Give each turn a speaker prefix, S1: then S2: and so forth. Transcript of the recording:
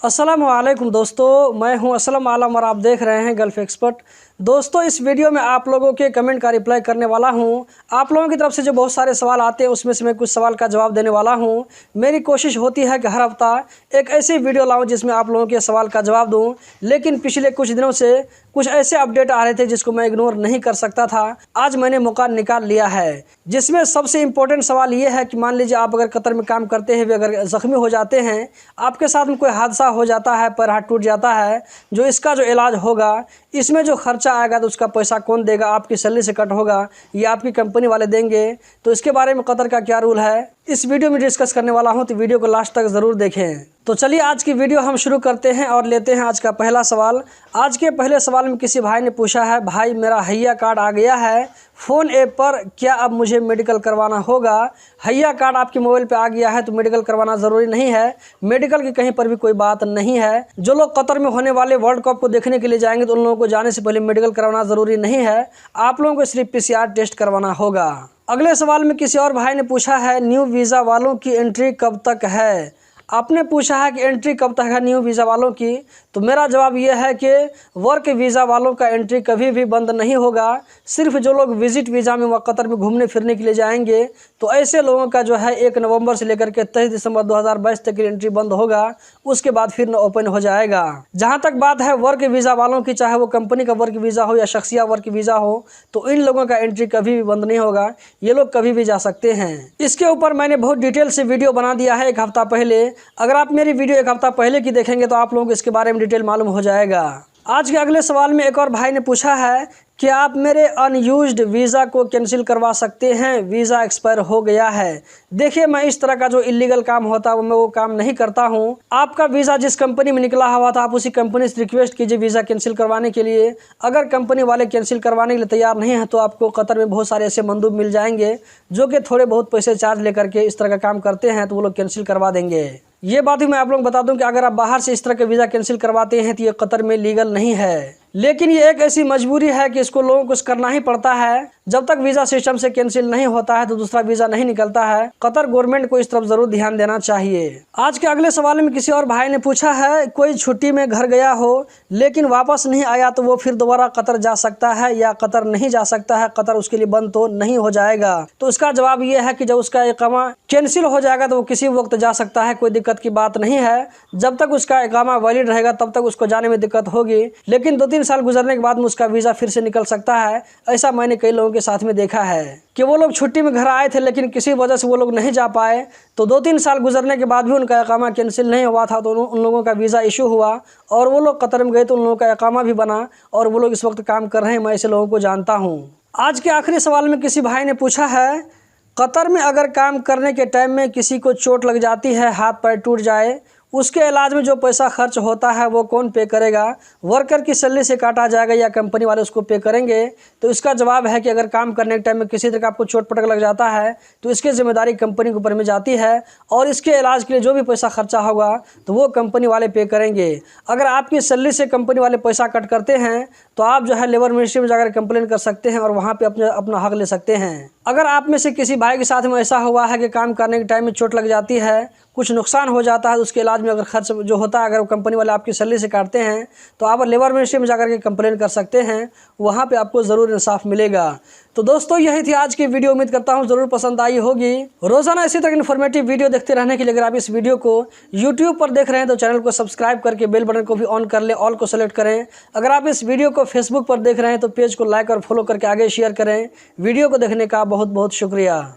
S1: अस्सलाम वालेकुम दोस्तों, मैं हूं असलम आलम और आप देख रहे हैं गल्फ एक्सपर्ट। दोस्तों, इस वीडियो में आप लोगों के कमेंट का रिप्लाई करने वाला हूं। आप लोगों की तरफ से जो बहुत सारे सवाल आते हैं उसमें से मैं कुछ सवाल का जवाब देने वाला हूं। मेरी कोशिश होती है कि हर हफ्ता एक ऐसी वीडियो लाऊं जिसमें आप लोगों के सवाल का जवाब दूं, लेकिन पिछले कुछ दिनों से कुछ ऐसे अपडेट आ रहे थे जिसको मैं इग्नोर नहीं कर सकता था। आज मैंने मौका निकाल लिया है, जिसमें सबसे इम्पोर्टेंट सवाल ये है कि मान लीजिए आप अगर कतर में काम करते हुए अगर ज़ख्मी हो जाते हैं, आपके साथ में कोई हादसा हो जाता है, पैर हाथ टूट जाता है, जो इसका जो इलाज होगा, इसमें जो खर्चा आएगा तो उसका पैसा कौन देगा? आपकी सैलरी से कट होगा या आपकी कंपनी वाले देंगे? तो इसके बारे में कतर का क्या रूल है, इस वीडियो में डिस्कस करने वाला हूं, तो वीडियो को लास्ट तक ज़रूर देखें। तो चलिए आज की वीडियो हम शुरू करते हैं और लेते हैं आज का पहला सवाल। आज के पहले सवाल में किसी भाई ने पूछा है, भाई मेरा हैया कार्ड आ गया है फ़ोन ऐप पर, क्या अब मुझे मेडिकल करवाना होगा? हैया कार्ड आपके मोबाइल पे आ गया है तो मेडिकल करवाना ज़रूरी नहीं है। मेडिकल की कहीं पर भी कोई बात नहीं है। जो लोग कतर में होने वाले वर्ल्ड कप को देखने के लिए जाएंगे तो उन लोगों को जाने से पहले मेडिकल करवाना ज़रूरी नहीं है। आप लोगों को सिर्फ PCR टेस्ट करवाना होगा। अगले सवाल में किसी और भाई ने पूछा है, न्यू वीज़ा वालों की एंट्री कब तक है? आपने पूछा है कि एंट्री कब तक है न्यू वीज़ा वालों की, तो मेरा जवाब यह है कि वर्क वीज़ा वालों का एंट्री कभी भी बंद नहीं होगा। सिर्फ जो लोग विजिट वीज़ा में कतर में घूमने फिरने के लिए जाएंगे तो ऐसे लोगों का जो है 1 नवंबर से लेकर के 23 दिसंबर 2022 तक की एंट्री बंद होगा। उसके बाद फिर ओपन हो जाएगा। जहां तक बात है वर्क वीज़ा वालों की, चाहे वो कंपनी का वर्क वीज़ा हो या शख्सिया वर्क वीज़ा हो, तो इन लोगों का एंट्री कभी भी बंद नहीं होगा। ये लोग कभी भी जा सकते हैं। इसके ऊपर मैंने बहुत डिटेल से वीडियो बना दिया है 1 हफ्ता पहले। अगर आप मेरी वीडियो 1 हफ्ता पहले की देखेंगे तो आप लोगों को इसके बारे में डिटेल मालूम हो जाएगा। आज के अगले सवाल में एक और भाई ने पूछा है, क्या आप मेरे अनयूज्ड वीज़ा को कैंसिल करवा सकते हैं? वीज़ा एक्सपायर हो गया है। देखिए, मैं इस तरह का जो इलीगल काम होता है मैं वो काम नहीं करता हूं। आपका वीज़ा जिस कंपनी में निकला हुआ था आप उसी कंपनी से रिक्वेस्ट कीजिए वीज़ा कैंसिल करवाने के लिए। अगर कंपनी वाले कैंसिल करवाने के लिए तैयार नहीं है तो आपको कतर में बहुत सारे ऐसे मंदूब मिल जाएंगे जो कि थोड़े बहुत पैसे चार्ज लेकर के इस तरह का काम करते हैं, तो वो लोग कैंसिल करवा देंगे। ये बात भी मैं आप लोगों को बता दूं कि अगर आप बाहर से इस तरह के वीज़ा कैंसिल करवाते हैं तो ये कतर में लीगल नहीं है, लेकिन ये एक ऐसी मजबूरी है कि इसको लोगों को करना ही पड़ता है। जब तक वीज़ा सिस्टम से कैंसिल नहीं होता है तो दूसरा वीज़ा नहीं निकलता है। कतर गवर्नमेंट को इस तरफ ज़रूर ध्यान देना चाहिए। आज के अगले सवाल में किसी और भाई ने पूछा है, कोई छुट्टी में घर गया हो लेकिन वापस नहीं आया तो वो फिर दोबारा कतर जा सकता है या कतर नहीं जा सकता है? कतर उसके लिए बंद तो नहीं हो जाएगा। तो इसका जवाब ये है कि जब उसका इकामा कैंसिल हो जाएगा तो वो किसी वक्त जा सकता है, कोई दिक्कत की बात नहीं है। जब तक उसका इकामा वैलिड रहेगा तब तक उसको जाने में दिक्कत होगी, लेकिन 2-3 साल गुजरने के बाद में उसका वीज़ा फिर से निकल सकता है। ऐसा मैंने कई लोगों के साथ में देखा है कि वो लोग छुट्टी में घर आए थे लेकिन किसी वजह से वो लोग नहीं जा पाए, तो 2-3 साल गुजरने के बाद भी उनका इकामा कैंसिल नहीं हुआ था, तो उन लोगों का वीज़ा इशू हुआ और वो लोग कतर में गए तो उन लोगों का इकामा भी बना और वो लोग इस वक्त काम कर रहे हैं। मैं ऐसे लोगों को जानता हूँ। आज के आखिरी सवाल में किसी भाई ने पूछा है, कतर में अगर काम करने के टाइम में किसी को चोट लग जाती है, हाथ पैर टूट जाए, उसके इलाज में जो पैसा खर्च होता है वो कौन पे करेगा? वर्कर की सैलरी से काटा जाएगा या कंपनी वाले उसको पे करेंगे? तो इसका जवाब है कि अगर काम करने के टाइम में किसी तरह का आपको चोट पटक लग जाता है तो इसकी जिम्मेदारी कंपनी के ऊपर में जाती है और इसके इलाज के लिए जो भी पैसा खर्चा होगा तो वो कंपनी वाले पे करेंगे। अगर आपकी सैलरी से कंपनी वाले पैसा कट करते हैं तो आप जो है लेबर मिनिस्ट्री में जाकर कंप्लेन कर सकते हैं और वहाँ पर अपना हक ले सकते हैं। अगर आप में से किसी भाई के साथ में ऐसा हुआ है कि काम करने के टाइम में चोट लग जाती है, कुछ नुकसान हो जाता है, तो उसके इलाज में अगर खर्च जो होता है अगर वो कंपनी वाले आपकी सैलरी से काटते हैं तो आप लेबर मिनिस्ट्री में जाकर के कंप्लेन कर सकते हैं। वहाँ पे आपको ज़रूर इंसाफ मिलेगा। तो दोस्तों, यही थी आज की वीडियो। उम्मीद करता हूँ ज़रूर पसंद आई होगी। रोज़ाना इसी तरह इन्फॉर्मेटिव वीडियो देखते रहने के लिए अगर आप इस वीडियो को यूट्यूब पर देख रहे हैं तो चैनल को सब्सक्राइब करके बेल बटन को भी ऑन कर लें, ऑल को सेलेक्ट करें। अगर आप इस वीडियो को फेसबुक पर देख रहे हैं तो पेज को लाइक और फॉलो करके आगे शेयर करें। वीडियो को देखने का बहुत बहुत शुक्रिया।